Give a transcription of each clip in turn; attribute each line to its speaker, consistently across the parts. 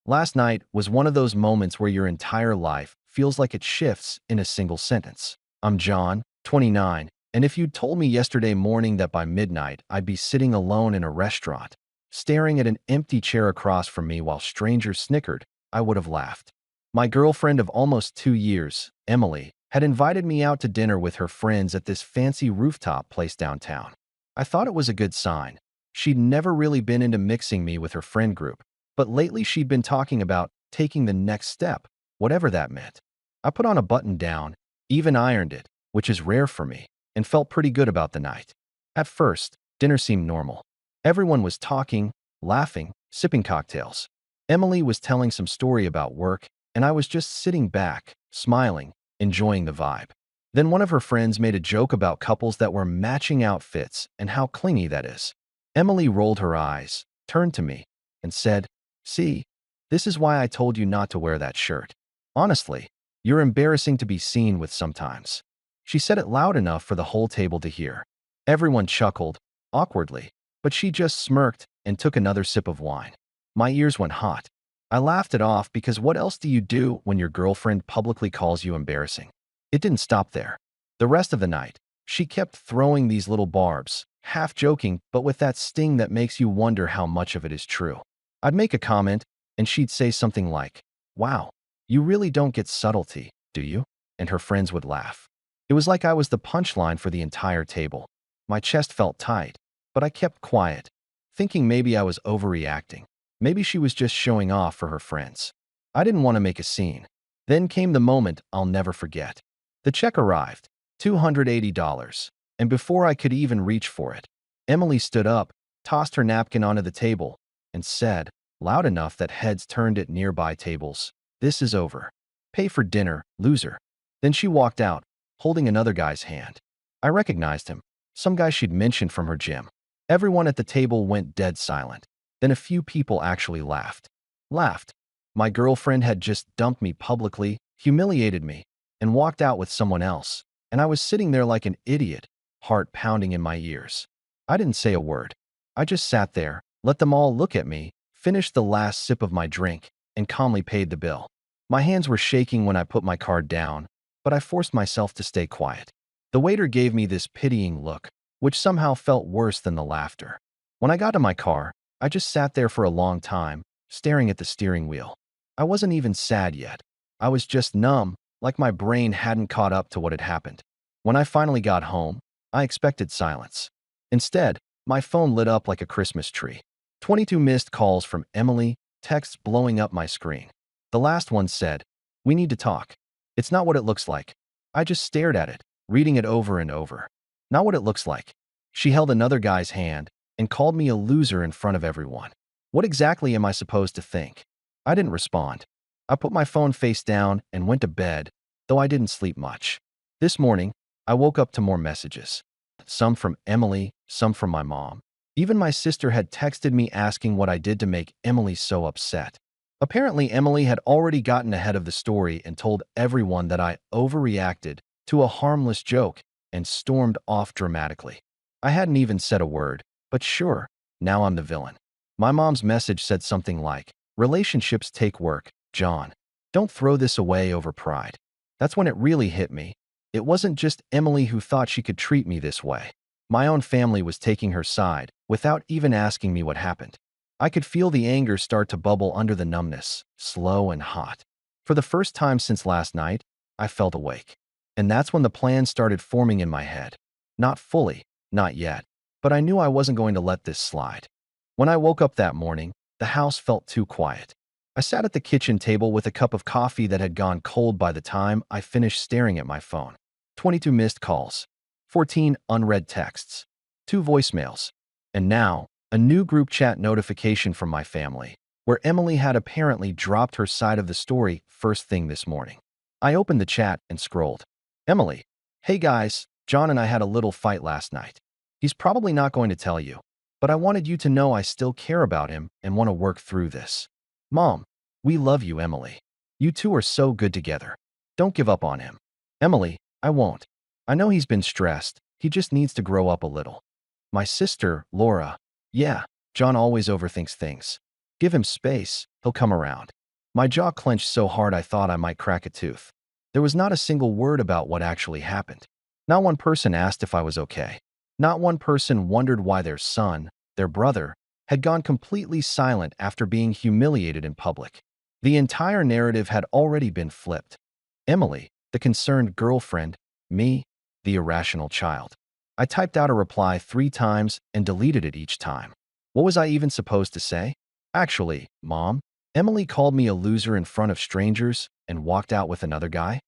Speaker 1: Last night was one of those moments where your entire life feels like it shifts in a single sentence. I'm John, 29, and if you'd told me yesterday morning that by midnight I'd be sitting alone in a restaurant, staring at an empty chair across from me while strangers snickered, I would have laughed. My girlfriend of almost 2 years, Emily, had invited me out to dinner with her friends at this fancy rooftop place downtown. I thought it was a good sign. She'd never really been into mixing me with her friend group, but lately she'd been talking about taking the next step, whatever that meant. I put on a button down, even ironed it, which is rare for me, and felt pretty good about the night. At first, dinner seemed normal. Everyone was talking, laughing, sipping cocktails. Emily was telling some story about work, and I was just sitting back, smiling, enjoying the vibe. Then one of her friends made a joke about couples that were matching outfits and how clingy that is. Emily rolled her eyes, turned to me, and said, "See, this is why I told you not to wear that shirt. Honestly, you're embarrassing to be seen with sometimes." She said it loud enough for the whole table to hear. Everyone chuckled, awkwardly, but she just smirked and took another sip of wine. My ears went hot. I laughed it off because what else do you do when your girlfriend publicly calls you embarrassing? It didn't stop there. The rest of the night, she kept throwing these little barbs, half joking, but with that sting that makes you wonder how much of it is true. I'd make a comment, and she'd say something like, "Wow, you really don't get subtlety, do you?" And her friends would laugh. It was like I was the punchline for the entire table. My chest felt tight, but I kept quiet, thinking maybe I was overreacting. Maybe she was just showing off for her friends. I didn't want to make a scene. Then came the moment I'll never forget. The check arrived, $280, and before I could even reach for it, Emily stood up, tossed her napkin onto the table, and said, loud enough that heads turned at nearby tables, "This is over. Pay for dinner, loser." Then she walked out, holding another guy's hand. I recognized him, some guy she'd mentioned from her gym. Everyone at the table went dead silent. Then a few people actually laughed. Laughed. My girlfriend had just dumped me publicly, humiliated me, and walked out with someone else, and I was sitting there like an idiot, heart pounding in my ears. I didn't say a word. I just sat there, let them all look at me, finished the last sip of my drink, and calmly paid the bill. My hands were shaking when I put my card down, but I forced myself to stay quiet. The waiter gave me this pitying look, which somehow felt worse than the laughter. When I got to my car, I just sat there for a long time, staring at the steering wheel. I wasn't even sad yet. I was just numb, like my brain hadn't caught up to what had happened. When I finally got home, I expected silence. Instead, my phone lit up like a Christmas tree. 22 missed calls from Emily, texts blowing up my screen. The last one said, "We need to talk." It's not what it looks like. I just stared at it, reading it over and over. Not what it looks like. She held another guy's hand and called me a loser in front of everyone. What exactly am I supposed to think? I didn't respond. I put my phone face down and went to bed, though I didn't sleep much. This morning, I woke up to more messages. Some from Emily, some from my mom. Even my sister had texted me asking what I did to make Emily so upset. Apparently, Emily had already gotten ahead of the story and told everyone that I overreacted to a harmless joke and stormed off dramatically. I hadn't even said a word, but sure, now I'm the villain. My mom's message said something like, "Relationships take work, John. Don't throw this away over pride." That's when it really hit me. It wasn't just Emily who thought she could treat me this way. My own family was taking her side without even asking me what happened. I could feel the anger start to bubble under the numbness, slow and hot. For the first time since last night, I felt awake. And that's when the plan started forming in my head. Not fully, not yet, but I knew I wasn't going to let this slide. When I woke up that morning, the house felt too quiet. I sat at the kitchen table with a cup of coffee that had gone cold by the time I finished staring at my phone. 22 missed calls, 14 unread texts, 2 voicemails, and now, a new group chat notification from my family, where Emily had apparently dropped her side of the story first thing this morning. I opened the chat and scrolled. Emily, "Hey guys, John and I had a little fight last night. He's probably not going to tell you, but I wanted you to know I still care about him and want to work through this. Mom, we love you, Emily. You two are so good together. Don't give up on him." Emily, "I won't. I know he's been stressed. He just needs to grow up a little." My sister, Laura, "Yeah, John always overthinks things. Give him space, he'll come around. My jaw clenched so hard I thought I might crack a tooth. There was not a single word about what actually happened. Not one person asked if I was okay. Not one person wondered why their son, their brother, had gone completely silent after being humiliated in public. The entire narrative had already been flipped. Emily, the concerned girlfriend, me, the irrational child. I typed out a reply 3 times and deleted it each time. What was I even supposed to say? Actually, Mom, Emily called me a loser in front of strangers and walked out with another guy?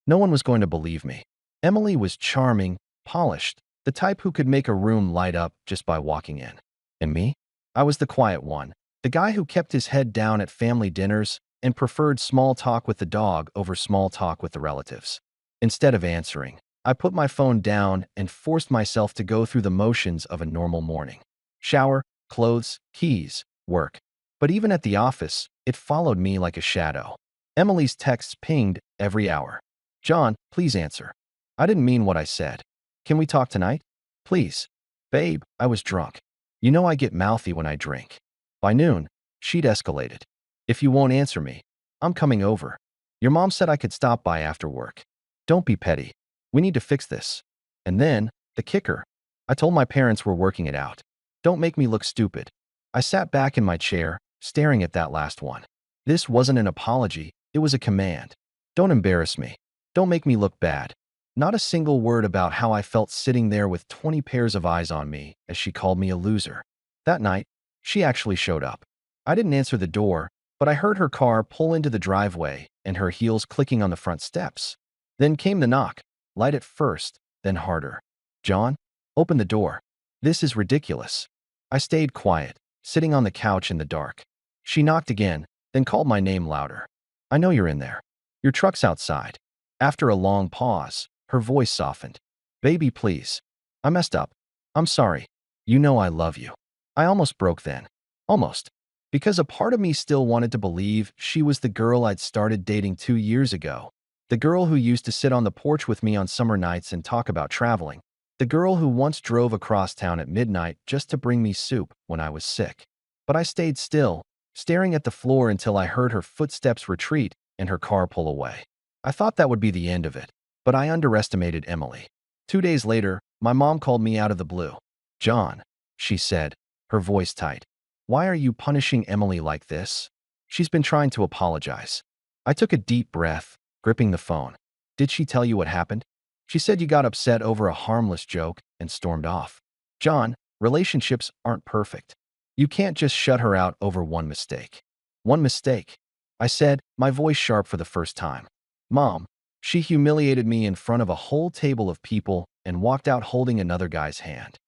Speaker 1: No one was going to believe me. Emily was charming, polished, the type who could make a room light up just by walking in. And me? I was the quiet one, the guy who kept his head down at family dinners and preferred small talk with the dog over small talk with the relatives. Instead of answering, I put my phone down and forced myself to go through the motions of a normal morning. Shower, clothes, keys, work. But even at the office, it followed me like a shadow. Emily's texts pinged every hour. John, please answer. I didn't mean what I said. Can we talk tonight? Please. Babe, I was drunk. You know I get mouthy when I drink. By noon, she'd escalated. If you won't answer me, I'm coming over. Your mom said I could stop by after work. Don't be petty. We need to fix this. And then, the kicker. I told my parents we're working it out. Don't make me look stupid. I sat back in my chair, staring at that last one. This wasn't an apology, it was a command. Don't embarrass me. Don't make me look bad. Not a single word about how I felt sitting there with 20 pairs of eyes on me as she called me a loser. That night, she actually showed up. I didn't answer the door, but I heard her car pull into the driveway and her heels clicking on the front steps. Then came the knock, light at first, then harder. John, open the door. This is ridiculous. I stayed quiet, sitting on the couch in the dark. She knocked again, then called my name louder. I know you're in there. Your truck's outside. After a long pause, her voice softened. Baby, please. I messed up. I'm sorry. You know I love you. I almost broke then. Almost. Because a part of me still wanted to believe she was the girl I'd started dating 2 years ago. The girl who used to sit on the porch with me on summer nights and talk about traveling. The girl who once drove across town at midnight just to bring me soup when I was sick. But I stayed still, staring at the floor until I heard her footsteps retreat and her car pull away. I thought that would be the end of it, but I underestimated Emily. 2 days later, my mom called me out of the blue. John, she said, her voice tight. Why are you punishing Emily like this? She's been trying to apologize. I took a deep breath, gripping the phone. Did she tell you what happened? She said you got upset over a harmless joke and stormed off. John, relationships aren't perfect. You can't just shut her out over one mistake. One mistake, I said, my voice sharp for the first time. Mom, she humiliated me in front of a whole table of people and walked out holding another guy's hand.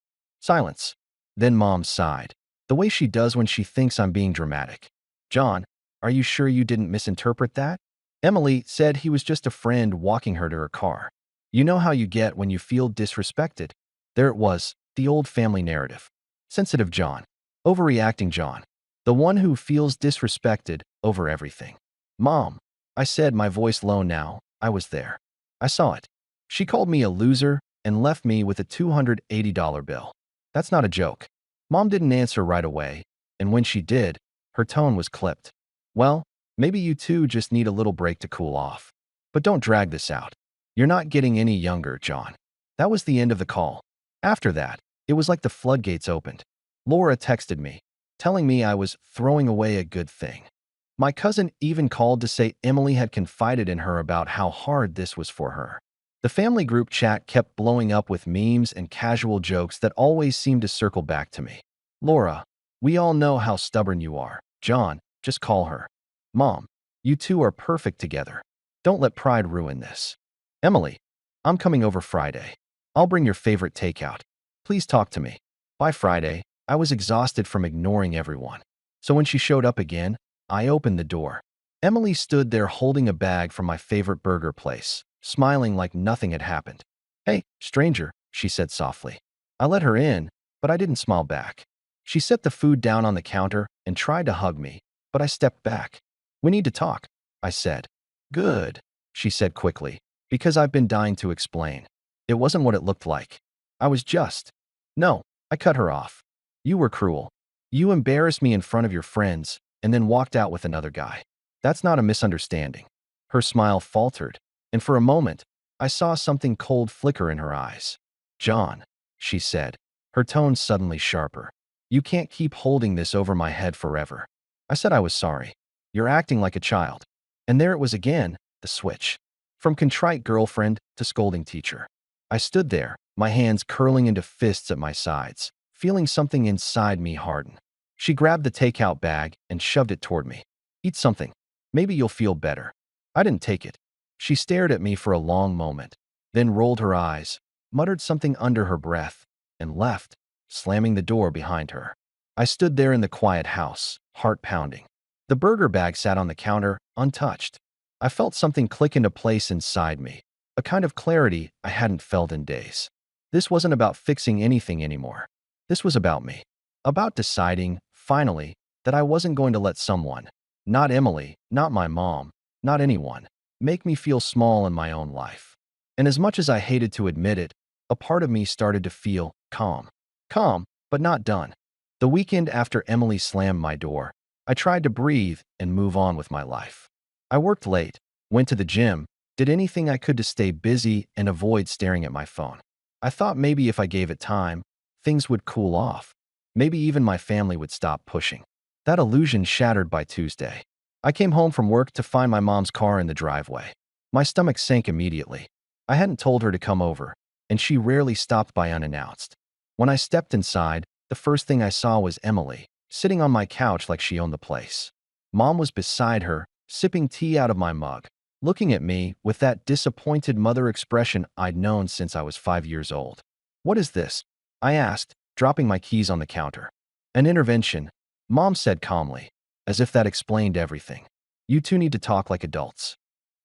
Speaker 1: Silence. Then Mom sighed, the way she does when she thinks I'm being dramatic. John, are you sure you didn't misinterpret that? Emily said he was just a friend walking her to her car. You know how you get when you feel disrespected. There it was, the old family narrative. Sensitive John. Overreacting John. The one who feels disrespected over everything. Mom, I said, my voice low now. I was there. I saw it. She called me a loser and left me with a $280 bill. That's not a joke. Mom didn't answer right away, and when she did, her tone was clipped. Well, maybe you two just need a little break to cool off. But don't drag this out. You're not getting any younger, John. That was the end of the call. After that, it was like the floodgates opened. Laura texted me, telling me I was throwing away a good thing. My cousin even called to say Emily had confided in her about how hard this was for her. The family group chat kept blowing up with memes and casual jokes that always seemed to circle back to me. Laura, we all know how stubborn you are. John, just call her. Mom, you two are perfect together. Don't let pride ruin this. Emily, I'm coming over Friday. I'll bring your favorite takeout. Please talk to me. By Friday, I was exhausted from ignoring everyone. So when she showed up again, I opened the door. Emily stood there holding a bag from my favorite burger place, smiling like nothing had happened. Hey, stranger, she said softly. I let her in, but I didn't smile back. She set the food down on the counter and tried to hug me, but I stepped back. We need to talk, I said. Good, she said quickly, because I've been dying to explain. It wasn't what it looked like. I was just. No, I cut her off. You were cruel. You embarrassed me in front of your friends, and then walked out with another guy. That's not a misunderstanding. Her smile faltered, and for a moment, I saw something cold flicker in her eyes. John, she said, her tone suddenly sharper. You can't keep holding this over my head forever. I said I was sorry. You're acting like a child. And there it was again, the switch. From contrite girlfriend to scolding teacher. I stood there, my hands curling into fists at my sides, feeling something inside me harden. She grabbed the takeout bag and shoved it toward me. Eat something. Maybe you'll feel better. I didn't take it. She stared at me for a long moment, then rolled her eyes, muttered something under her breath, and left, slamming the door behind her. I stood there in the quiet house, heart pounding. The burger bag sat on the counter, untouched. I felt something click into place inside me, a kind of clarity I hadn't felt in days. This wasn't about fixing anything anymore. This was about me. About deciding, finally, that I wasn't going to let someone, not Emily, not my mom, not anyone, make me feel small in my own life. And as much as I hated to admit it, a part of me started to feel calm. Calm, but not done. The weekend after Emily slammed my door, I tried to breathe and move on with my life. I worked late, went to the gym, did anything I could to stay busy and avoid staring at my phone. I thought maybe if I gave it time, things would cool off. Maybe even my family would stop pushing. That illusion shattered by Tuesday. I came home from work to find my mom's car in the driveway. My stomach sank immediately. I hadn't told her to come over, and she rarely stopped by unannounced. When I stepped inside, the first thing I saw was Emily, sitting on my couch like she owned the place. Mom was beside her, sipping tea out of my mug, looking at me with that disappointed mother expression I'd known since I was 5 years old. What is this? I asked, dropping my keys on the counter. An intervention, Mom said calmly, as if that explained everything. You two need to talk like adults.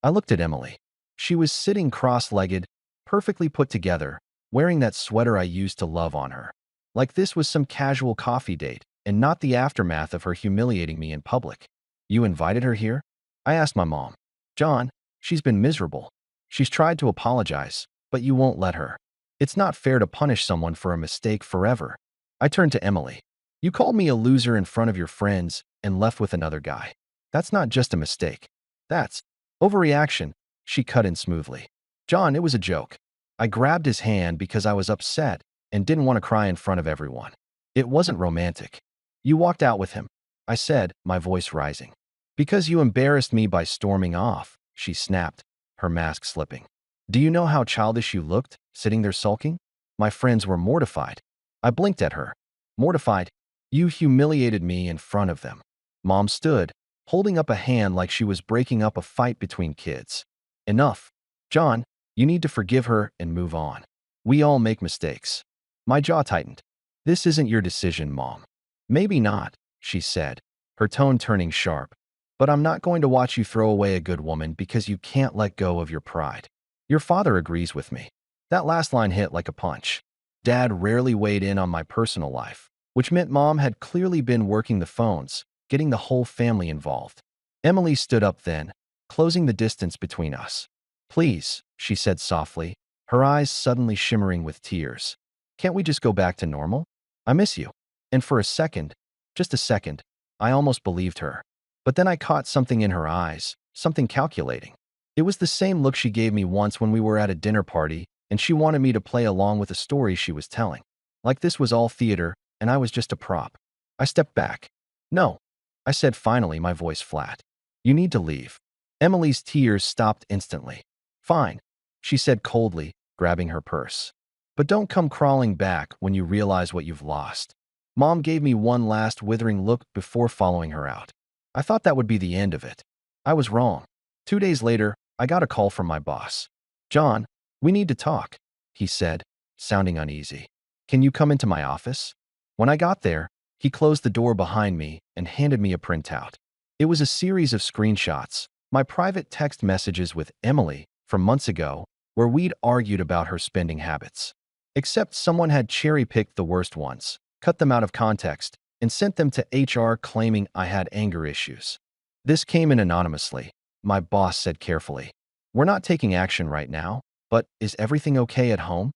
Speaker 1: I looked at Emily. She was sitting cross-legged, perfectly put together, wearing that sweater I used to love on her. Like this was some casual coffee date, and not the aftermath of her humiliating me in public. You invited her here? I asked my mom. John, she's been miserable. She's tried to apologize, but you won't let her. It's not fair to punish someone for a mistake forever. I turned to Emily. You called me a loser in front of your friends and left with another guy. That's not just a mistake. That's overreaction, she cut in smoothly. John, it was a joke. I grabbed his hand because I was upset and didn't want to cry in front of everyone. It wasn't romantic. You walked out with him, I said, my voice rising. Because you embarrassed me by storming off, she snapped, her mask slipping. Do you know how childish you looked, sitting there sulking? My friends were mortified. I blinked at her. Mortified? You humiliated me in front of them. Mom stood, holding up a hand like she was breaking up a fight between kids. Enough. John, you need to forgive her and move on. We all make mistakes. My jaw tightened. This isn't your decision, Mom. Maybe not, she said, her tone turning sharp. But I'm not going to watch you throw away a good woman because you can't let go of your pride. Your father agrees with me. That last line hit like a punch. Dad rarely weighed in on my personal life, which meant Mom had clearly been working the phones, getting the whole family involved. Emily stood up then, closing the distance between us. Please, she said softly, her eyes suddenly shimmering with tears. Can't we just go back to normal? I miss you. And for a second, just a second, I almost believed her. But then I caught something in her eyes, something calculating. It was the same look she gave me once when we were at a dinner party and she wanted me to play along with the story she was telling. Like this was all theater and I was just a prop. I stepped back. No, I said finally, my voice flat. You need to leave. Emily's tears stopped instantly. Fine, she said coldly, grabbing her purse. But don't come crawling back when you realize what you've lost. Mom gave me one last withering look before following her out. I thought that would be the end of it. I was wrong. 2 days later, I got a call from my boss. John, we need to talk, he said, sounding uneasy. Can you come into my office? When I got there, he closed the door behind me and handed me a printout. It was a series of screenshots, my private text messages with Emily from months ago, where we'd argued about her spending habits. Except someone had cherry-picked the worst ones, cut them out of context, and sent them to HR claiming I had anger issues. This came in anonymously, my boss said carefully. We're not taking action right now, but is everything okay at home?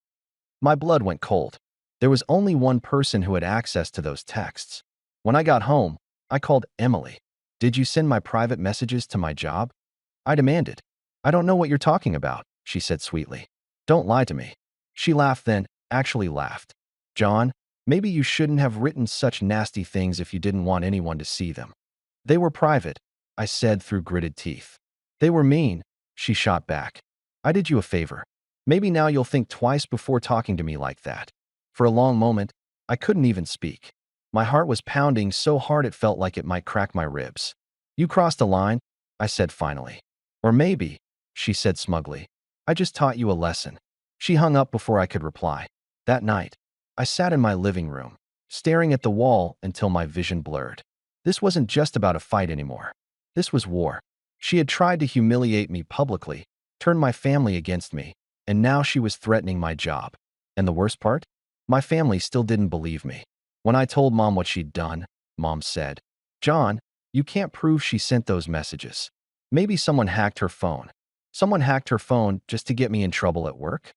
Speaker 1: My blood went cold. There was only one person who had access to those texts. When I got home, I called Emily. Did you send my private messages to my job? I demanded. I don't know what you're talking about, she said sweetly. Don't lie to me. She laughed then, actually laughed. John, maybe you shouldn't have written such nasty things if you didn't want anyone to see them. They were private, I said through gritted teeth. They were mean, she shot back. I did you a favor. Maybe now you'll think twice before talking to me like that. For a long moment, I couldn't even speak. My heart was pounding so hard it felt like it might crack my ribs. You crossed a line, I said finally. Or maybe, she said smugly, I just taught you a lesson. She hung up before I could reply. That night, I sat in my living room, staring at the wall until my vision blurred. This wasn't just about a fight anymore. This was war. She had tried to humiliate me publicly, turn my family against me, and now she was threatening my job. And the worst part? My family still didn't believe me. When I told Mom what she'd done, Mom said, John, you can't prove she sent those messages. Maybe someone hacked her phone. Someone hacked her phone just to get me in trouble at work?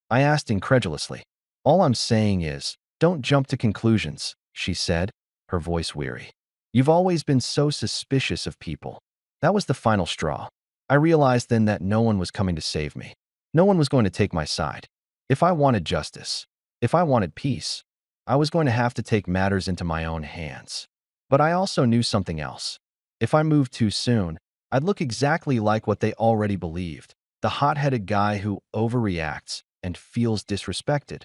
Speaker 1: I asked incredulously. All I'm saying is, don't jump to conclusions, she said, her voice weary. You've always been so suspicious of people. That was the final straw. I realized then that no one was coming to save me. No one was going to take my side. If I wanted justice, if I wanted peace, I was going to have to take matters into my own hands. But I also knew something else. If I moved too soon, I'd look exactly like what they already believed, the hot-headed guy who overreacts and feels disrespected.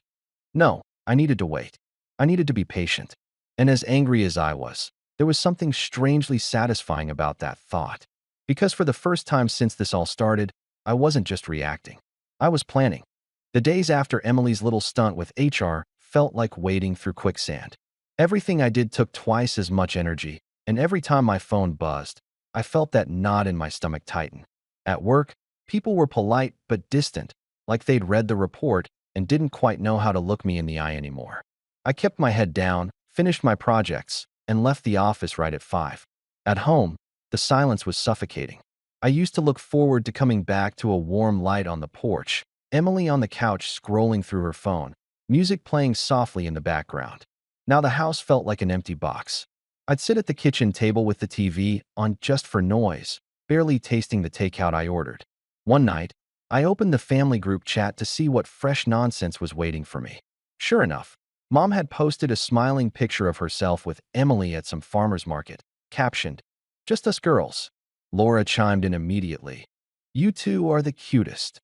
Speaker 1: No, I needed to wait. I needed to be patient. And as angry as I was, there was something strangely satisfying about that thought. Because for the first time since this all started, I wasn't just reacting. I was planning. The days after Emily's little stunt with HR felt like wading through quicksand. Everything I did took twice as much energy, and every time my phone buzzed, I felt that knot in my stomach tighten. At work, people were polite but distant, like they'd read the report and didn't quite know how to look me in the eye anymore. I kept my head down, finished my projects, and left the office right at 5. At home, the silence was suffocating. I used to look forward to coming back to a warm light on the porch, Emily on the couch scrolling through her phone, music playing softly in the background. Now the house felt like an empty box. I'd sit at the kitchen table with the TV on just for noise, barely tasting the takeout I ordered. One night, I opened the family group chat to see what fresh nonsense was waiting for me. Sure enough, Mom had posted a smiling picture of herself with Emily at some farmer's market, captioned, "Just us girls." Laura chimed in immediately. "You two are the cutest."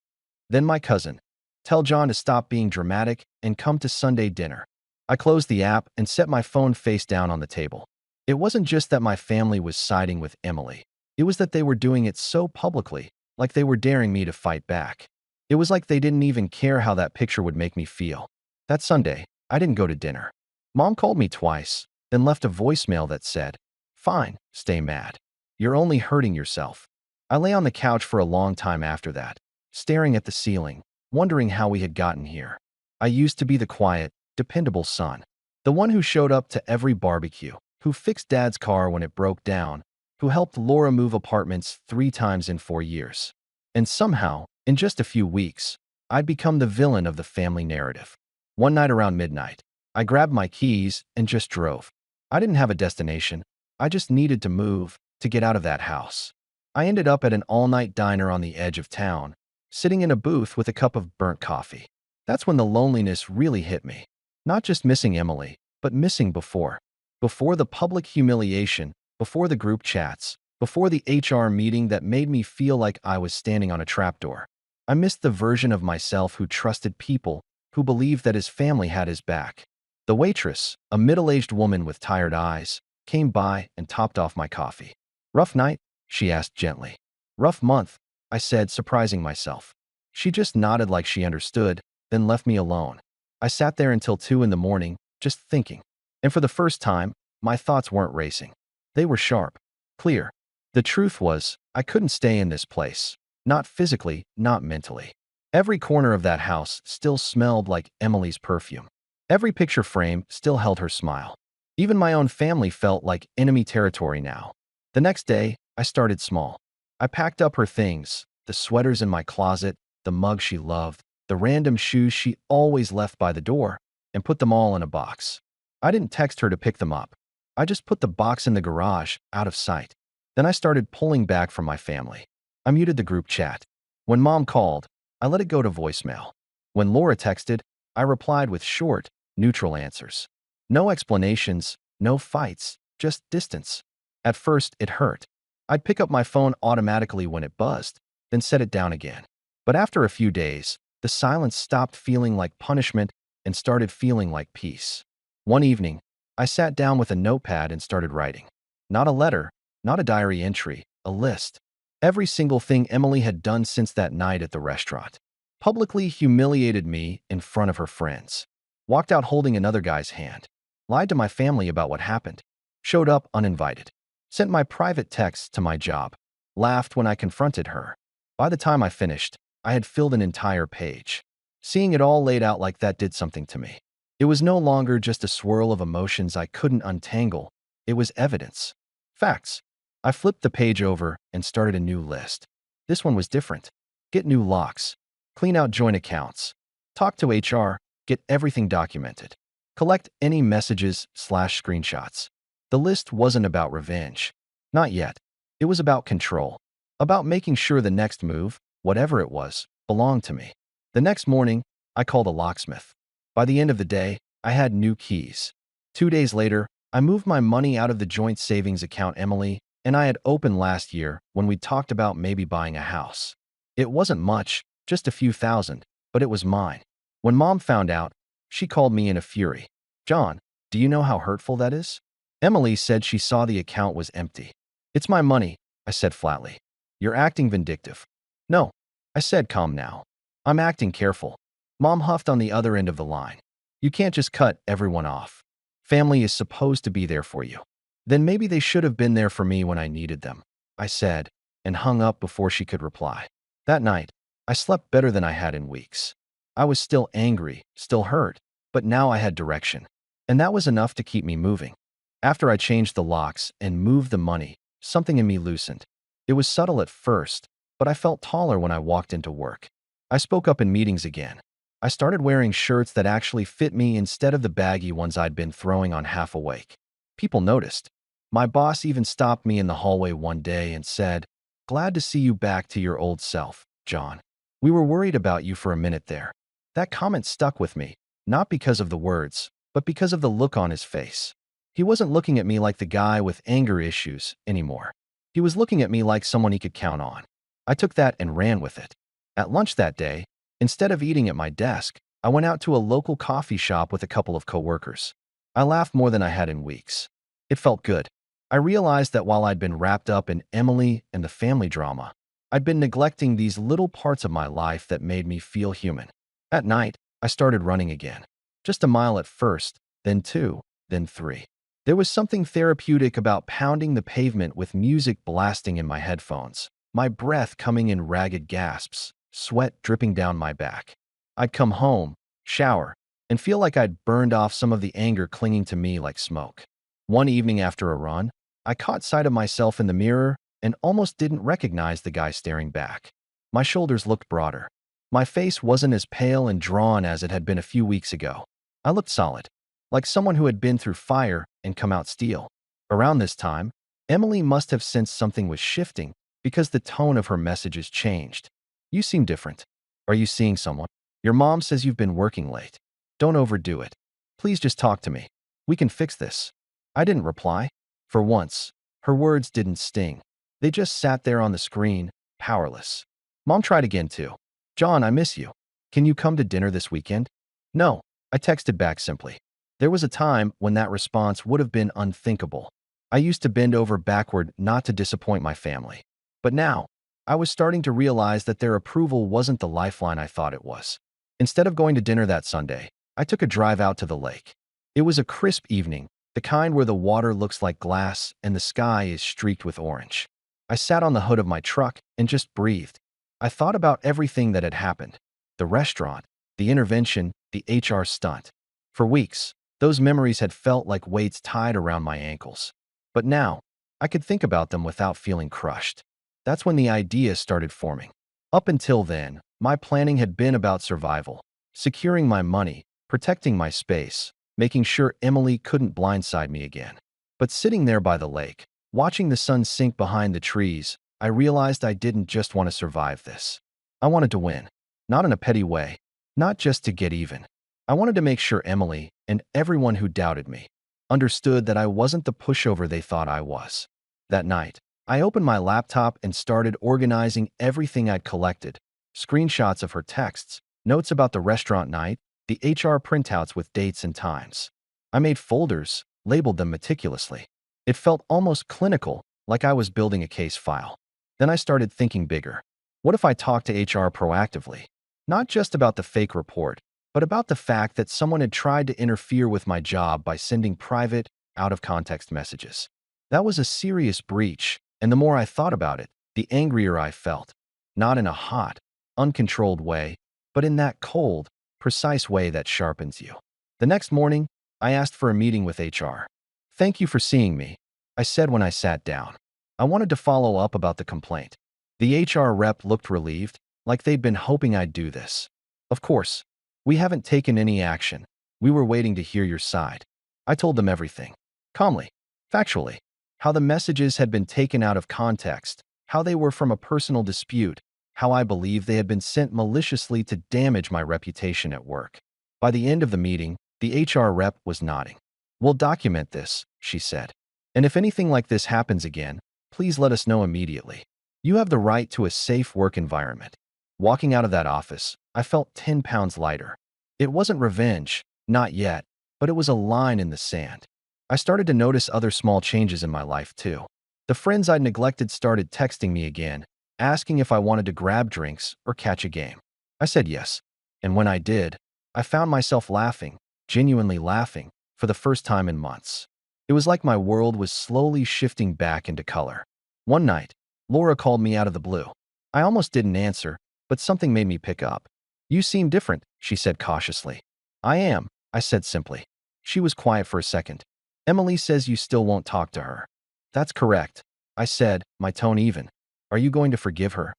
Speaker 1: Then my cousin, "Tell John to stop being dramatic and come to Sunday dinner." I closed the app and set my phone face down on the table. It wasn't just that my family was siding with Emily. It was that they were doing it so publicly, like they were daring me to fight back. It was like they didn't even care how that picture would make me feel. That Sunday, I didn't go to dinner. Mom called me twice, then left a voicemail that said, "Fine, stay mad. You're only hurting yourself." I lay on the couch for a long time after that, staring at the ceiling, wondering how we had gotten here. I used to be the quiet, dependable son, the one who showed up to every barbecue, who fixed Dad's car when it broke down, who helped Laura move apartments 3 times in 4 years. And somehow, in just a few weeks, I'd become the villain of the family narrative. One night around midnight, I grabbed my keys and just drove. I didn't have a destination. I just needed to move, to get out of that house. I ended up at an all-night diner on the edge of town, sitting in a booth with a cup of burnt coffee. That's when the loneliness really hit me. Not just missing Emily, but missing before. Before the public humiliation, before the group chats, before the HR meeting that made me feel like I was standing on a trapdoor. I missed the version of myself who trusted people, who believed that his family had his back. The waitress, a middle-aged woman with tired eyes, came by and topped off my coffee. "Rough night?" she asked gently. "Rough month," I said, surprising myself. She just nodded like she understood, then left me alone. I sat there until 2 in the morning, just thinking. And for the first time, my thoughts weren't racing. They were sharp, clear. The truth was, I couldn't stay in this place. Not physically, not mentally. Every corner of that house still smelled like Emily's perfume. Every picture frame still held her smile. Even my own family felt like enemy territory now. The next day, I started small. I packed up her things, the sweaters in my closet, the mug she loved, the random shoes she always left by the door, and put them all in a box. I didn't text her to pick them up. I just put the box in the garage, out of sight. Then I started pulling back from my family. I muted the group chat. When Mom called, I let it go to voicemail. When Laura texted, I replied with short, neutral answers. No explanations, no fights, just distance. At first, it hurt. I'd pick up my phone automatically when it buzzed, then set it down again. But after a few days, the silence stopped feeling like punishment and started feeling like peace. One evening, I sat down with a notepad and started writing. Not a letter, not a diary entry, a list. Every single thing Emily had done since that night at the restaurant. Publicly humiliated me in front of her friends. Walked out holding another guy's hand. Lied to my family about what happened. Showed up uninvited. Sent my private texts to my job. Laughed when I confronted her. By the time I finished, I had filled an entire page. Seeing it all laid out like that did something to me. It was no longer just a swirl of emotions I couldn't untangle. It was evidence. Facts. I flipped the page over and started a new list. This one was different. Get new locks. Clean out joint accounts. Talk to HR. Get everything documented. Collect any messages/screenshots. The list wasn't about revenge. Not yet. It was about control. About making sure the next move, whatever it was, belonged to me. The next morning, I called a locksmith. By the end of the day, I had new keys. 2 days later, I moved my money out of the joint savings account Emily and I had opened last year when we talked about maybe buying a house. It wasn't much, just a few thousand, but it was mine. When Mom found out, she called me in a fury. John, do you know how hurtful that is? Emily said she saw the account was empty. It's my money, I said flatly. You're acting vindictive. No, I said calm now. I'm acting careful. Mom huffed on the other end of the line. You can't just cut everyone off. Family is supposed to be there for you. Then maybe they should have been there for me when I needed them, I said, and hung up before she could reply. That night, I slept better than I had in weeks. I was still angry, still hurt, but now I had direction. And that was enough to keep me moving. After I changed the locks and moved the money, something in me loosened. It was subtle at first, but I felt taller when I walked into work. I spoke up in meetings again. I started wearing shirts that actually fit me instead of the baggy ones I'd been throwing on half awake. People noticed. My boss even stopped me in the hallway one day and said, "Glad to see you back to your old self, John. We were worried about you for a minute there." That comment stuck with me, not because of the words, but because of the look on his face. He wasn't looking at me like the guy with anger issues anymore. He was looking at me like someone he could count on. I took that and ran with it. At lunch that day, instead of eating at my desk, I went out to a local coffee shop with a couple of coworkers. I laughed more than I had in weeks. It felt good. I realized that while I'd been wrapped up in Emily and the family drama, I'd been neglecting these little parts of my life that made me feel human. At night, I started running again. Just a mile at first, then 2, then 3. There was something therapeutic about pounding the pavement with music blasting in my headphones, my breath coming in ragged gasps, sweat dripping down my back. I'd come home, shower, and feel like I'd burned off some of the anger clinging to me like smoke. One evening after a run, I caught sight of myself in the mirror and almost didn't recognize the guy staring back. My shoulders looked broader. My face wasn't as pale and drawn as it had been a few weeks ago. I looked solid, like someone who had been through fire and come out steel. Around this time, Emily must have sensed something was shifting because the tone of her messages changed. You seem different. Are you seeing someone? Your mom says you've been working late. Don't overdo it. Please just talk to me. We can fix this. I didn't reply. For once, her words didn't sting. They just sat there on the screen, powerless. Mom tried again too. John, I miss you. Can you come to dinner this weekend? No, I texted back simply. There was a time when that response would have been unthinkable. I used to bend over backward not to disappoint my family. But now, I was starting to realize that their approval wasn't the lifeline I thought it was. Instead of going to dinner that Sunday, I took a drive out to the lake. It was a crisp evening, the kind where the water looks like glass and the sky is streaked with orange. I sat on the hood of my truck and just breathed. I thought about everything that had happened. The restaurant, the intervention, the HR stunt. For weeks, those memories had felt like weights tied around my ankles. But now, I could think about them without feeling crushed. That's when the idea started forming. Up until then, my planning had been about survival, securing my money, protecting my space, making sure Emily couldn't blindside me again. But sitting there by the lake, Watching the sun sink behind the trees, I realized I didn't just want to survive this. I wanted to win. Not in a petty way. Not just to get even. I wanted to make sure Emily and everyone who doubted me understood that I wasn't the pushover they thought I was. That night, I opened my laptop and started organizing everything I'd collected. Screenshots of her texts, notes about the restaurant night, the HR printouts with dates and times. I made folders, labeled them meticulously. It felt almost clinical, like I was building a case file. Then I started thinking bigger. What if I talked to HR proactively? Not just about the fake report, but about the fact that someone had tried to interfere with my job by sending private, out-of-context messages. That was a serious breach, and the more I thought about it, the angrier I felt. Not in a hot, uncontrolled way, but in that cold, precise way that sharpens you. The next morning, I asked for a meeting with HR. "Thank you for seeing me," I said when I sat down. I wanted to follow up about the complaint. The HR rep looked relieved, like they'd been hoping I'd do this. "Of course. We haven't taken any action. We were waiting to hear your side." I told them everything. Calmly. Factually. How the messages had been taken out of context, how they were from a personal dispute, how I believed they had been sent maliciously to damage my reputation at work. By the end of the meeting, the HR rep was nodding. "We'll document this," she said. "And if anything like this happens again, please let us know immediately. You have the right to a safe work environment." Walking out of that office, I felt 10 pounds lighter. It wasn't revenge, not yet, but it was a line in the sand. I started to notice other small changes in my life too. The friends I'd neglected started texting me again, asking if I wanted to grab drinks or catch a game. I said yes, and when I did, I found myself laughing, genuinely laughing, for the first time in months. It was like my world was slowly shifting back into color. One night, Laura called me out of the blue. I almost didn't answer, but something made me pick up. "You seem different," she said cautiously. "I am," I said simply. She was quiet for a second. "Emily says you still won't talk to her." "That's correct," I said, my tone even. "Are you going to forgive her?"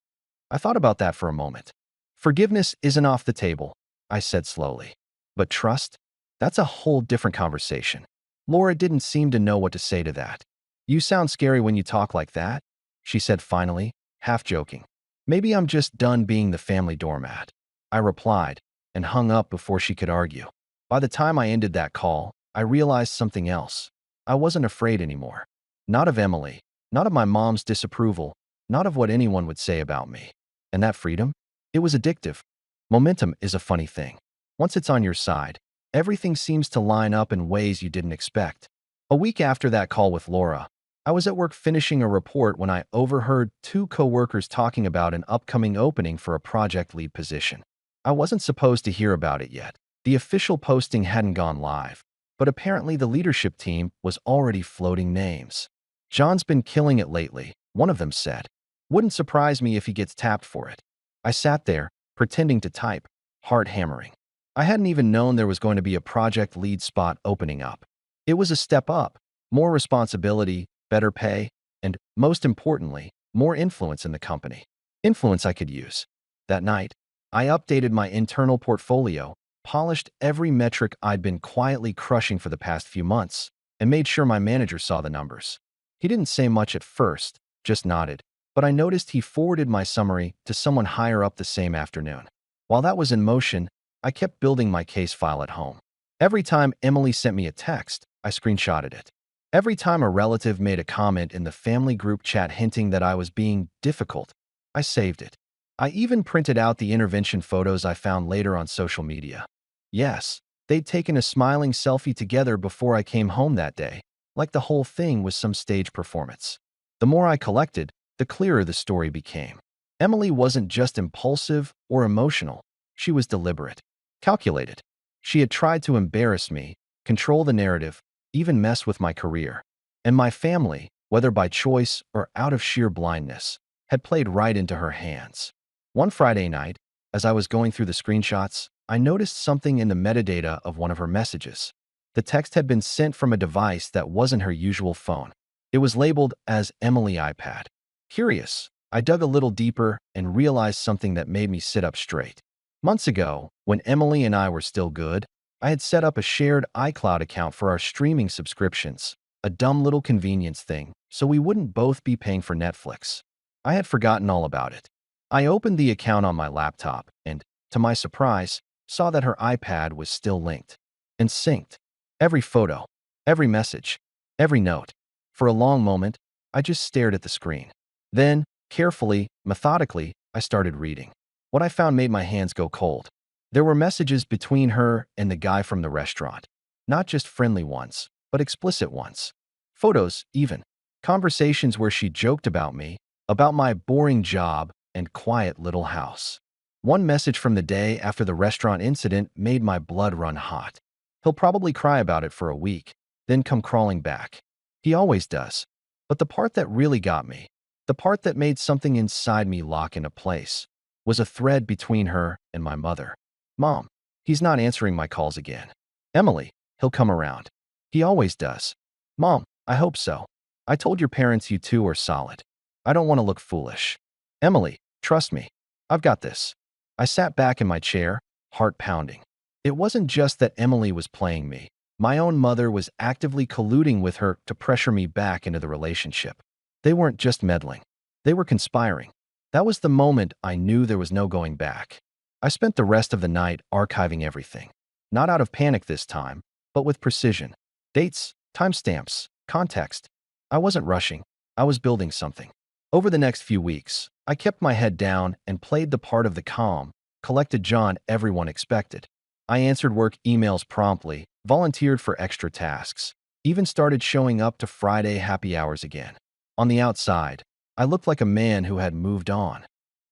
Speaker 1: I thought about that for a moment. "Forgiveness isn't off the table," I said slowly. "But trust? That's a whole different conversation." Laura didn't seem to know what to say to that. "You sound scary when you talk like that," she said finally, half joking. "Maybe I'm just done being the family doormat," I replied, and hung up before she could argue. By the time I ended that call, I realized something else. I wasn't afraid anymore. Not of Emily, not of my mom's disapproval, not of what anyone would say about me. And that freedom? It was addictive. Momentum is a funny thing. Once it's on your side, everything seems to line up in ways you didn't expect. A week after that call with Laura, I was at work finishing a report when I overheard two coworkers talking about an upcoming opening for a project lead position. I wasn't supposed to hear about it yet. The official posting hadn't gone live, but apparently the leadership team was already floating names. "John's been killing it lately," one of them said. "Wouldn't surprise me if he gets tapped for it." I sat there, pretending to type, heart hammering. I hadn't even known there was going to be a project lead spot opening up. It was a step up, more responsibility, better pay, and, most importantly, more influence in the company. Influence I could use. That night, I updated my internal portfolio, polished every metric I'd been quietly crushing for the past few months, and made sure my manager saw the numbers. He didn't say much at first, just nodded, but I noticed he forwarded my summary to someone higher up the same afternoon. While that was in motion, I kept building my case file at home. Every time Emily sent me a text, I screenshotted it. Every time a relative made a comment in the family group chat hinting that I was being difficult, I saved it. I even printed out the intervention photos I found later on social media. Yes, they'd taken a smiling selfie together before I came home that day, like the whole thing was some stage performance. The more I collected, the clearer the story became. Emily wasn't just impulsive or emotional. She was deliberate, calculated. She had tried to embarrass me, control the narrative, even mess with my career. And my family, whether by choice or out of sheer blindness, had played right into her hands. One Friday night, as I was going through the screenshots, I noticed something in the metadata of one of her messages. The text had been sent from a device that wasn't her usual phone. It was labeled as Emily iPad. Curious, I dug a little deeper and realized something that made me sit up straight. Months ago, when Emily and I were still good, I had set up a shared iCloud account for our streaming subscriptions. a dumb little convenience thing, so we wouldn't both be paying for Netflix. I had forgotten all about it. I opened the account on my laptop and, to my surprise, saw that her iPad was still linked and synced. Every photo, every message, every note. For a long moment, I just stared at the screen. Then, carefully, methodically, I started reading. What I found made my hands go cold. There were messages between her and the guy from the restaurant. Not just friendly ones, but explicit ones. Photos, even. Conversations where she joked about me, about my boring job and quiet little house. One message from the day after the restaurant incident made my blood run hot. He'll probably cry about it for a week, then come crawling back. He always does. But the part that really got me, the part that made something inside me lock into place, was a thread between her and my mother. Mom, he's not answering my calls again. Emily, he'll come around. He always does. Mom, I hope so. I told your parents you two are solid. I don't want to look foolish. Emily, trust me. I've got this. I sat back in my chair, heart pounding. It wasn't just that Emily was playing me. My own mother was actively colluding with her to pressure me back into the relationship. They weren't just meddling. They were conspiring. That was the moment I knew there was no going back. I spent the rest of the night archiving everything. Not out of panic this time, but with precision. Dates, timestamps, context. I wasn't rushing. I was building something. Over the next few weeks, I kept my head down and played the part of the calm, collected John everyone expected. I answered work emails promptly, volunteered for extra tasks, even started showing up to Friday happy hours again. On the outside, I looked like a man who had moved on.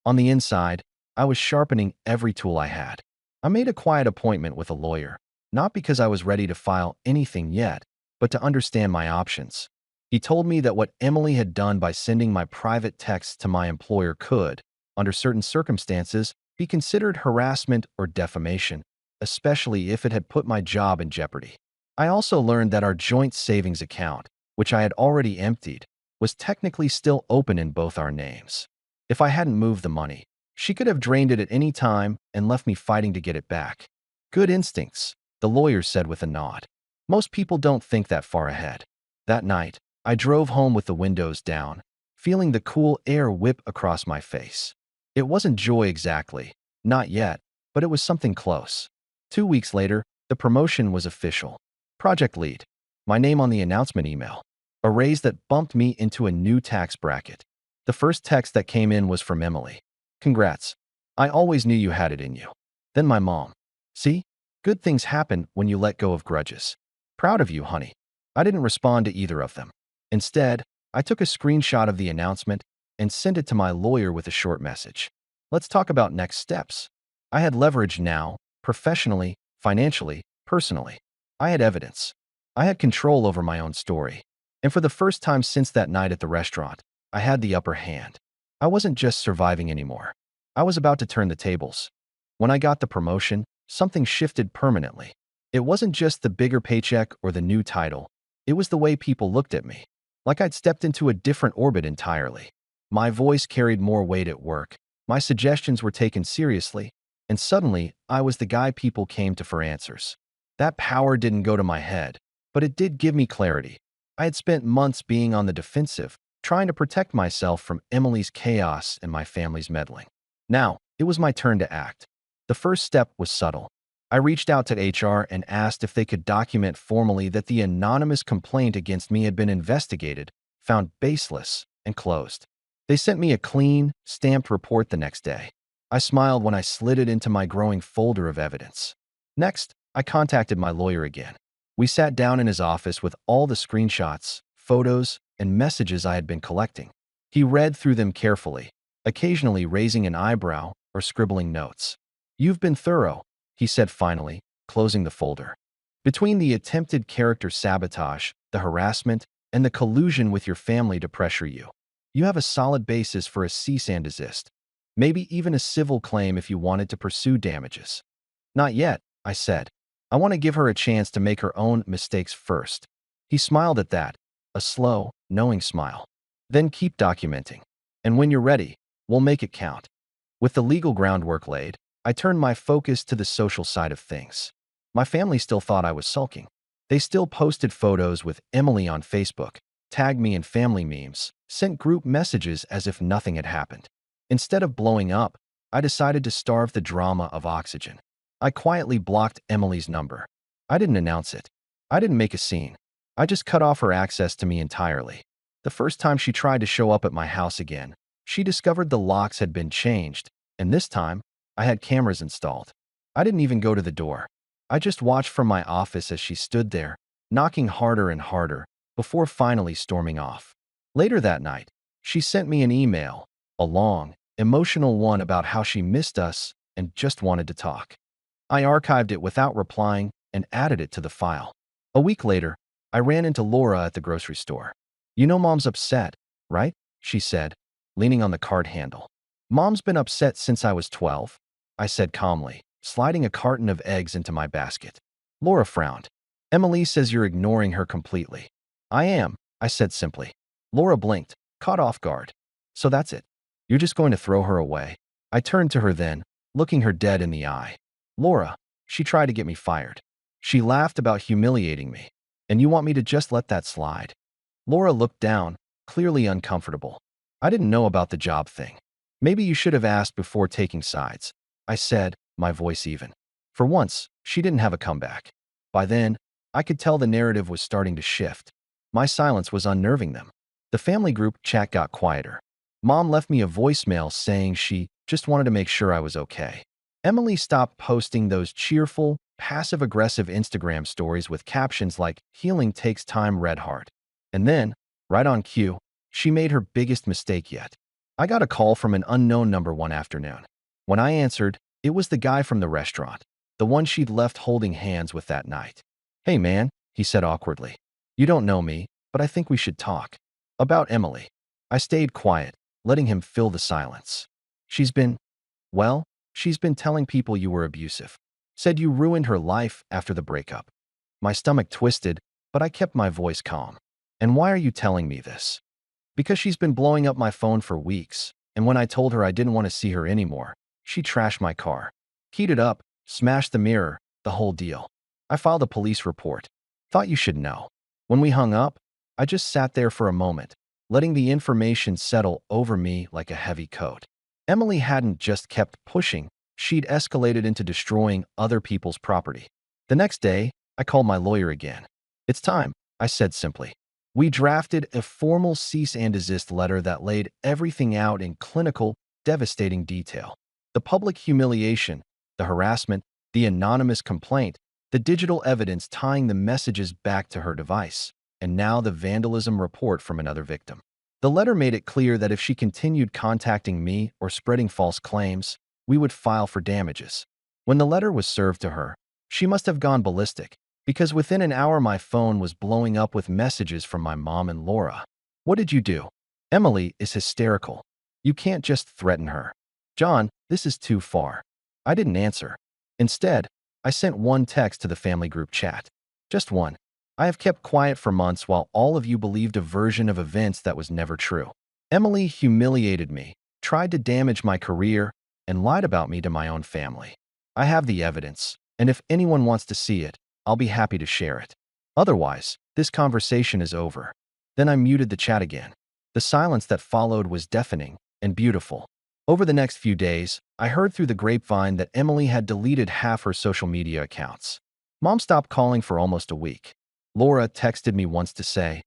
Speaker 1: On the inside, I was sharpening every tool I had. I made a quiet appointment with a lawyer, not because I was ready to file anything yet, but to understand my options. He told me that what Emily had done by sending my private texts to my employer could, under certain circumstances, be considered harassment or defamation, especially if it had put my job in jeopardy. I also learned that our joint savings account, which I had already emptied, was technically still open in both our names. If I hadn't moved the money, she could have drained it at any time and left me fighting to get it back. Good instincts, the lawyer said with a nod. Most people don't think that far ahead. That night, I drove home with the windows down, feeling the cool air whip across my face. It wasn't joy exactly, not yet, but it was something close. 2 weeks later, the promotion was official. Project lead. My name on the announcement email. A raise that bumped me into a new tax bracket. The first text that came in was from Emily. Congrats. I always knew you had it in you. Then my mom. See? Good things happen when you let go of grudges. Proud of you, honey. I didn't respond to either of them. Instead, I took a screenshot of the announcement and sent it to my lawyer with a short message. Let's talk about next steps. I had leverage now, professionally, financially, personally. I had evidence. I had control over my own story. And for the first time since that night at the restaurant, I had the upper hand. I wasn't just surviving anymore. I was about to turn the tables. When I got the promotion, something shifted permanently. It wasn't just the bigger paycheck or the new title. It was the way people looked at me. Like I'd stepped into a different orbit entirely. My voice carried more weight at work. My suggestions were taken seriously. And suddenly, I was the guy people came to for answers. That power didn't go to my head, but it did give me clarity. I had spent months being on the defensive, trying to protect myself from Emily's chaos and my family's meddling. Now, it was my turn to act. The first step was subtle. I reached out to HR and asked if they could document formally that the anonymous complaint against me had been investigated, found baseless, and closed. They sent me a clean, stamped report the next day. I smiled when I slid it into my growing folder of evidence. Next, I contacted my lawyer again. We sat down in his office with all the screenshots, photos, and messages I had been collecting. He read through them carefully, occasionally raising an eyebrow or scribbling notes. You've been thorough, he said finally, closing the folder. Between the attempted character sabotage, the harassment, and the collusion with your family to pressure you, you have a solid basis for a cease and desist. Maybe even a civil claim if you wanted to pursue damages. Not yet, I said. I want to give her a chance to make her own mistakes first. He smiled at that, a slow, knowing smile. Then keep documenting. And when you're ready, we'll make it count. With the legal groundwork laid, I turned my focus to the social side of things. My family still thought I was sulking. They still posted photos with Emily on Facebook, tagged me in family memes, sent group messages as if nothing had happened. Instead of blowing up, I decided to starve the drama of oxygen. I quietly blocked Emily's number. I didn't announce it. I didn't make a scene. I just cut off her access to me entirely. The first time she tried to show up at my house again, she discovered the locks had been changed, and this time, I had cameras installed. I didn't even go to the door. I just watched from my office as she stood there, knocking harder and harder, before finally storming off. Later that night, she sent me an email, a long, emotional one about how she missed us and just wanted to talk. I archived it without replying and added it to the file. A week later, I ran into Laura at the grocery store. "You know Mom's upset, right?" she said, leaning on the cart handle. "Mom's been upset since I was 12, I said calmly, sliding a carton of eggs into my basket. Laura frowned. "Emily says you're ignoring her completely." "I am," I said simply. Laura blinked, caught off guard. "So that's it? You're just going to throw her away?" I turned to her then, looking her dead in the eye. "Laura, she tried to get me fired. She laughed about humiliating me. And you want me to just let that slide?" Laura looked down, clearly uncomfortable. "I didn't know about the job thing. Maybe you should have asked before taking sides," I said, my voice even. For once, she didn't have a comeback. By then, I could tell the narrative was starting to shift. My silence was unnerving them. The family group chat got quieter. Mom left me a voicemail saying she just wanted to make sure I was okay. Emily stopped posting those cheerful, passive-aggressive Instagram stories with captions like "Healing takes time, red heart." And then, right on cue, she made her biggest mistake yet. I got a call from an unknown number one afternoon. When I answered, it was the guy from the restaurant, the one she'd left holding hands with that night. "Hey man," he said awkwardly. "You don't know me, but I think we should talk." "About Emily." I stayed quiet, letting him fill the silence. "She's been, well, she's been telling people you were abusive. Said you ruined her life after the breakup." My stomach twisted, but I kept my voice calm. "And why are you telling me this?" "Because she's been blowing up my phone for weeks, and when I told her I didn't want to see her anymore, she trashed my car. Heated up, smashed the mirror, the whole deal. I filed a police report. Thought you should know." When we hung up, I just sat there for a moment, letting the information settle over me like a heavy coat. Emily hadn't just kept pushing, she'd escalated into destroying other people's property. The next day, I called my lawyer again. "It's time," I said simply. We drafted a formal cease and desist letter that laid everything out in clinical, devastating detail. The public humiliation, the harassment, the anonymous complaint, the digital evidence tying the messages back to her device, and now the vandalism report from another victim. The letter made it clear that if she continued contacting me or spreading false claims, we would file for damages. When the letter was served to her, she must have gone ballistic, because within an hour my phone was blowing up with messages from my mom and Laura. "What did you do? Emily is hysterical. You can't just threaten her. John, this is too far." I didn't answer. Instead, I sent one text to the family group chat. Just one. "I have kept quiet for months while all of you believed a version of events that was never true. Emily humiliated me, tried to damage my career, and lied about me to my own family. I have the evidence, and if anyone wants to see it, I'll be happy to share it. Otherwise, this conversation is over." Then I muted the chat again. The silence that followed was deafening and beautiful. Over the next few days, I heard through the grapevine that Emily had deleted half her social media accounts. Mom stopped calling for almost a week. Laura texted me once to say,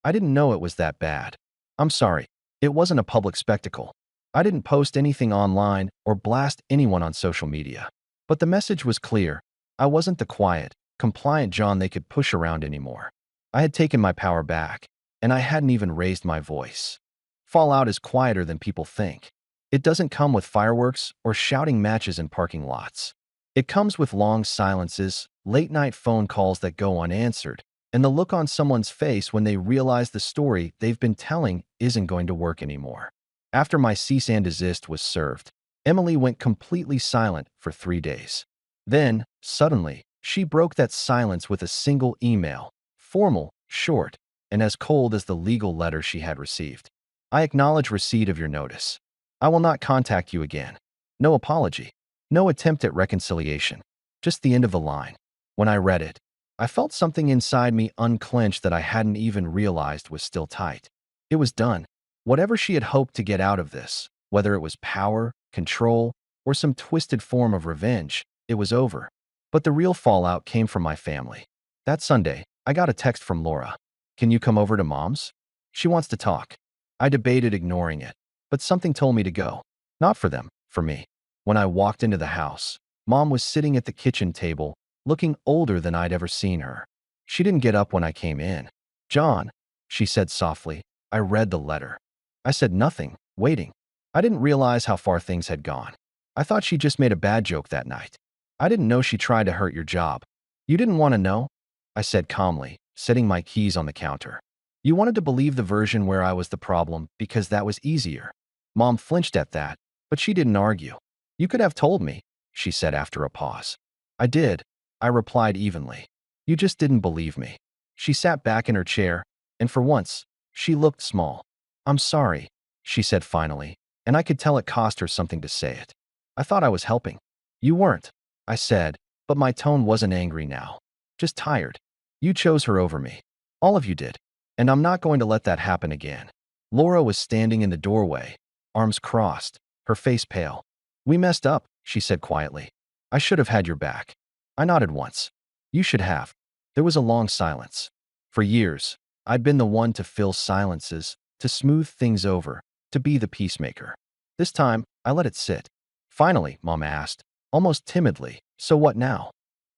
Speaker 1: "I didn't know it was that bad. I'm sorry, it wasn't a public spectacle. I didn't post anything online or blast anyone on social media." But the message was clear. I wasn't the quiet, compliant John they could push around anymore. I had taken my power back, and I hadn't even raised my voice. Fallout is quieter than people think. It doesn't come with fireworks or shouting matches in parking lots. It comes with long silences, late-night phone calls that go unanswered, and the look on someone's face when they realize the story they've been telling isn't going to work anymore. After my cease and desist was served, Emily went completely silent for 3 days. Then, suddenly, she broke that silence with a single email, formal, short, and as cold as the legal letter she had received. "I acknowledge receipt of your notice. I will not contact you again." No apology. No attempt at reconciliation. Just the end of the line. When I read it, I felt something inside me unclench that I hadn't even realized was still tight. It was done. Whatever she had hoped to get out of this, whether it was power, control, or some twisted form of revenge, it was over. But the real fallout came from my family. That Sunday, I got a text from Laura. "Can you come over to Mom's? She wants to talk." I debated ignoring it, but something told me to go. Not for them, for me. When I walked into the house, Mom was sitting at the kitchen table, looking older than I'd ever seen her. She didn't get up when I came in. "John," she said softly. I read the letter. I said nothing, waiting. I didn't realize how far things had gone. I thought she just made a bad joke that night. "I didn't know she tried to hurt your job." "You didn't want to know?" I said calmly, setting my keys on the counter. "You wanted to believe the version where I was the problem because that was easier." Mom flinched at that, but she didn't argue. "You could have told me," she said after a pause. "I did," I replied evenly. "You just didn't believe me." She sat back in her chair, and for once, she looked small. "I'm sorry," she said finally, and I could tell it cost her something to say it. "I thought I was helping." "You weren't," I said, but my tone wasn't angry now. Just tired. "You chose her over me. All of you did. And I'm not going to let that happen again." Laura was standing in the doorway, arms crossed, her face pale. "We messed up," she said quietly. "I should have had your back." I nodded once. "You should have." There was a long silence. For years, I'd been the one to fill silences, to smooth things over, to be the peacemaker. This time, I let it sit. "Finally," Mom asked, almost timidly, "So what now?"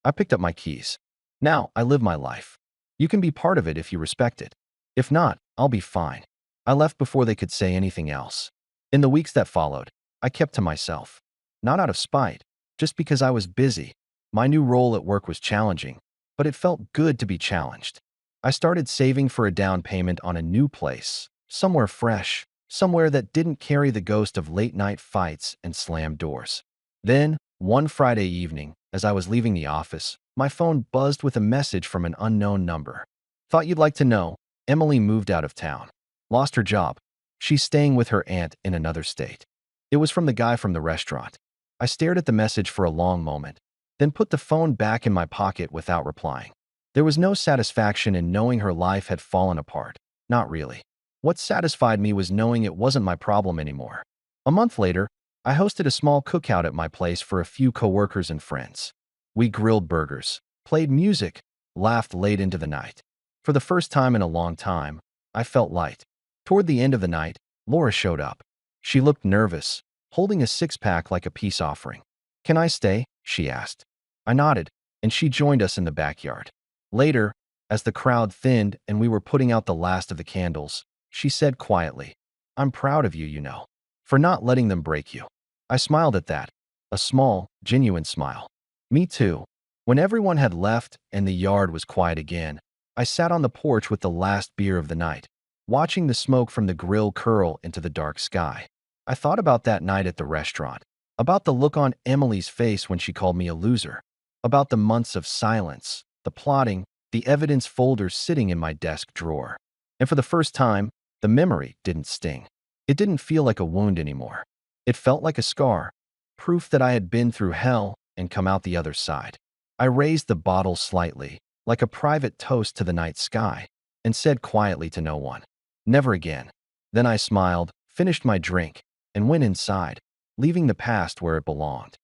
Speaker 1: I picked up my keys. "Now, I live my life. You can be part of it if you respect it. If not, I'll be fine." I left before they could say anything else. In the weeks that followed, I kept to myself. Not out of spite, just because I was busy. My new role at work was challenging, but it felt good to be challenged. I started saving for a down payment on a new place, somewhere fresh, somewhere that didn't carry the ghost of late-night fights and slammed doors. Then, one Friday evening, as I was leaving the office, my phone buzzed with a message from an unknown number. "Thought you'd like to know, Emily moved out of town. Lost her job. She's staying with her aunt in another state." It was from the guy from the restaurant. I stared at the message for a long moment, then put the phone back in my pocket without replying. There was no satisfaction in knowing her life had fallen apart. Not really. What satisfied me was knowing it wasn't my problem anymore. A month later, I hosted a small cookout at my place for a few coworkers and friends. We grilled burgers, played music, laughed late into the night. For the first time in a long time, I felt light. Toward the end of the night, Laura showed up. She looked nervous, holding a six-pack like a peace offering. "Can I stay?" she asked. I nodded, and she joined us in the backyard. Later, as the crowd thinned and we were putting out the last of the candles, she said quietly, "I'm proud of you, you know, for not letting them break you." I smiled at that, a small, genuine smile. Me too. When everyone had left and the yard was quiet again, I sat on the porch with the last beer of the night, watching the smoke from the grill curl into the dark sky. I thought about that night at the restaurant, about the look on Emily's face when she called me a loser, about the months of silence, the plotting, the evidence folders sitting in my desk drawer. And for the first time, the memory didn't sting. It didn't feel like a wound anymore. It felt like a scar, proof that I had been through hell and come out the other side. I raised the bottle slightly, like a private toast to the night sky, and said quietly to no one, "Never again." Then I smiled, finished my drink, and went inside, leaving the past where it belonged.